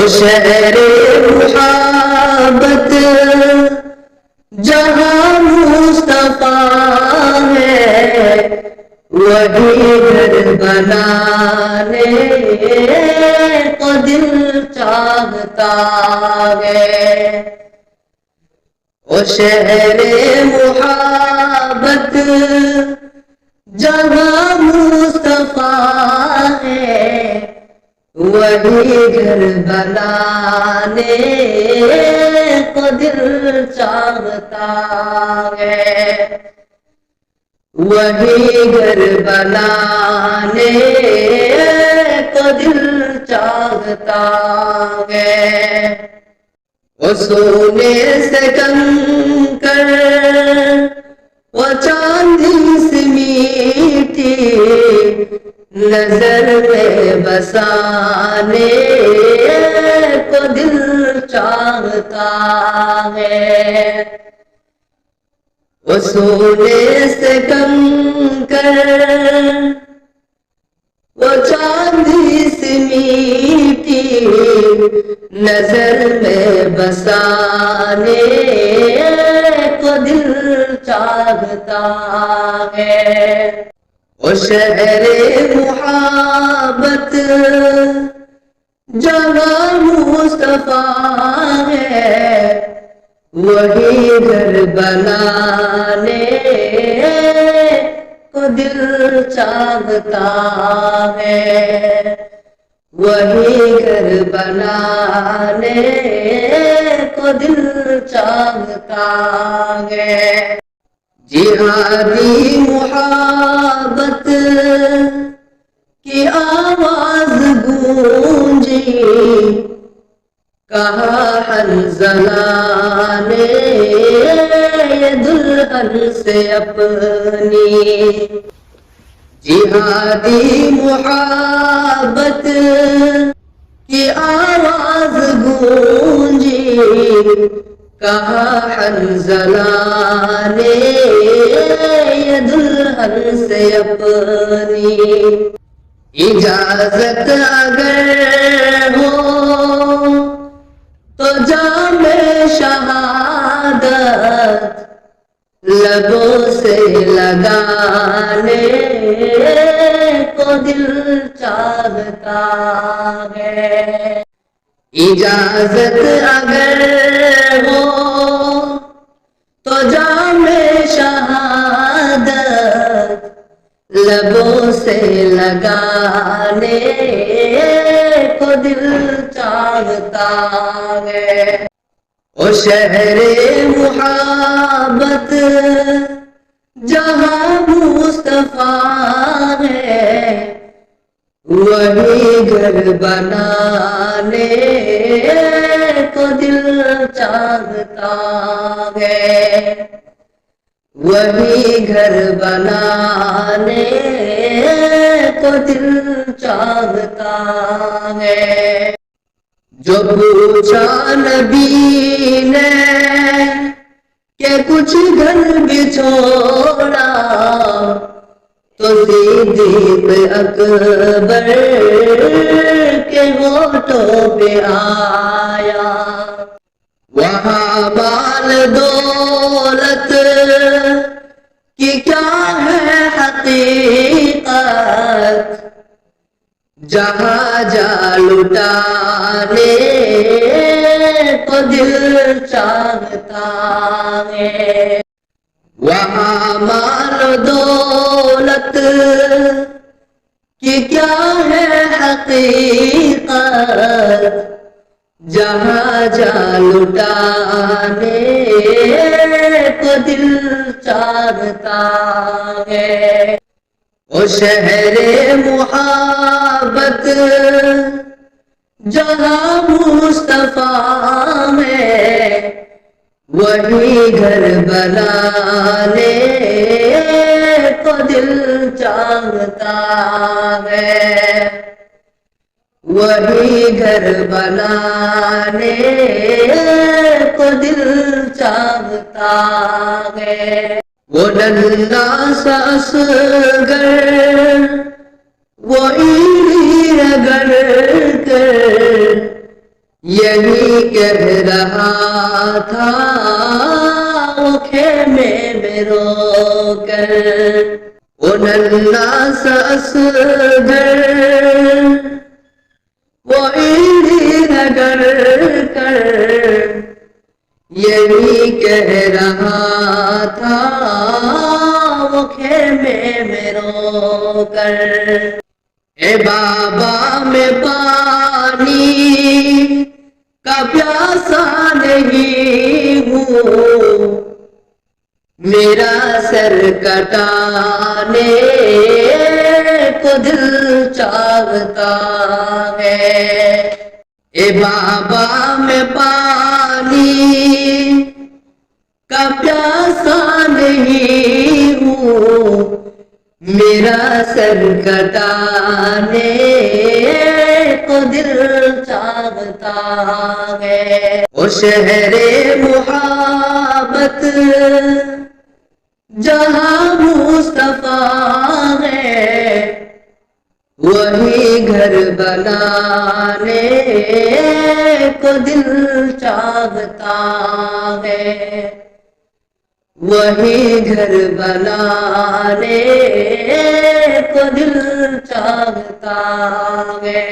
شہر محبت جہاں مصطفیٰ ہے، وہی گھر بنانے کو دل چاہتا ہے۔ وہ شہر محبت جہاں مصطفیٰ ہے، وہی گھر بنانے کو دل چاہتا ہے، وہی گھر بنانے کو دل چاہتا ہے۔ وہ سونے سے کنکر، وہ چاندی سے میٹھی، نظر میں بسانے کو دل چاہتا ہے۔ وہ سونے سے کنکر، وہ چاندی سے میٹھی، نظر میں بسانے کو دل چاہتا ہے۔ وہ شہر محبت جہاں مصطفیٰ ہے، وہی گھر بنانے کو دل چاہتا ہے، وہی گھر بنانے کو دل چاہتا ہے۔ جہادی محبت کی آواز گونجی، کہا حنظلہ نے یہ دلہن سے اپنی۔ جہادی محبت کی آواز گونجی، کہا حنظلہ نے یہ دلہن سے اپنی۔ اجازت اگر ہو تو جام شہادت لبوں سے لگانے کو دل چاہتا ہے۔ اجازت اگر ہو تو جام شہادت لبوں سے لگانے کو دل چاہتا ہے۔ وہ شہر محبت جہاں مصطفیٰ ہے، وہی گھر بنانے کو دل چاہتا ہے، وہی گھر بنانے کو دل چاہتا ہے۔ جو پوچھا نبی نے کہ کچھ گھر بھی چھوڑا، تو صدیق اکبر کے ہونٹوں پہ آیا۔ وہاں مال دولت کی کیا ہے حقیقت، جہاں جا لٹانے کو دل چاہتا ہے۔ وہاں مال دولت کی کیا ہے حقیقت، جہاں جا لٹانے کو دل چاہتا ہے۔ وہ شہر محبت جہاں مصطفیٰ ہے، وہی گھر بنانے کو دل چاہتا ہے، وہی گھر بنانے کو دل چاہتا ہے۔ وہ ننھا سا اصغر وہ اینی رگڑ کر یہی کہہ رہا تھا وہ خیمے میں رو کر، وہ ننھا سا اصغر وہ اینٹیں رگڑ کر، یہی کہہ رہا تھا وہ خیمے میں رو کر، اے بابا میں پانی کا پیاسا نہیں ہوں، میرا سر کٹانے کو دل چاہتا ہے، اے بابا میں پانی کا پیاسا نہیں ہوں، میرا سر کٹانے کو دل چاہتا ہے، او شہر محبت جہاں مصطفیٰ ہے، وہی گھر بنانے کو دل چاہتا ہے، وہی گھر بنانے کو دل چاہتا ہے،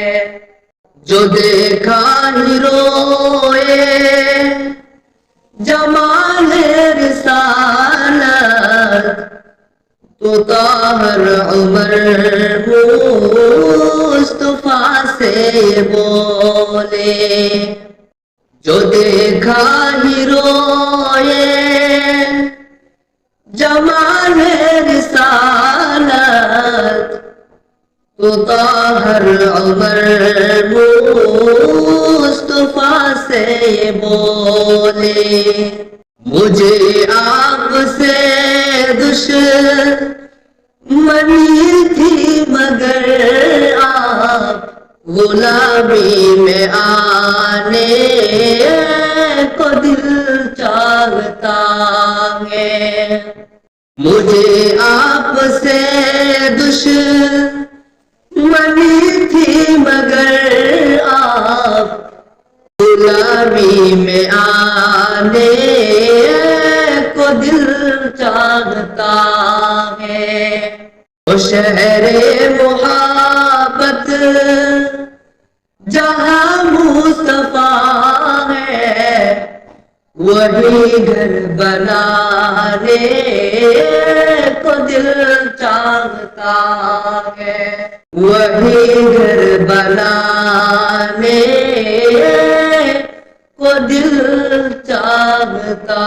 جو دیکھا ہی روئے جمال رسالت، تو طاہر عمر مصطفیٰ سے بولے، جو دیکھا ہی روئے جمال رسالت، تو طاہر عمر مصطفیٰ سے بولے، مجھے آپ سے دشمنی تھی مگر آپ غلامی میں آنے کو دل چاہتا ہے، مجھے آپ سے دشمنی تھی مگر آپ غلامی میں آنے کو دل چاہتا ہے، وہ شہر محبت جہاں مصطفیٰ ہے، وہی گھر بنانے کو دل چاہتا ہے، وہی گھر بنانے کو دل چاہتا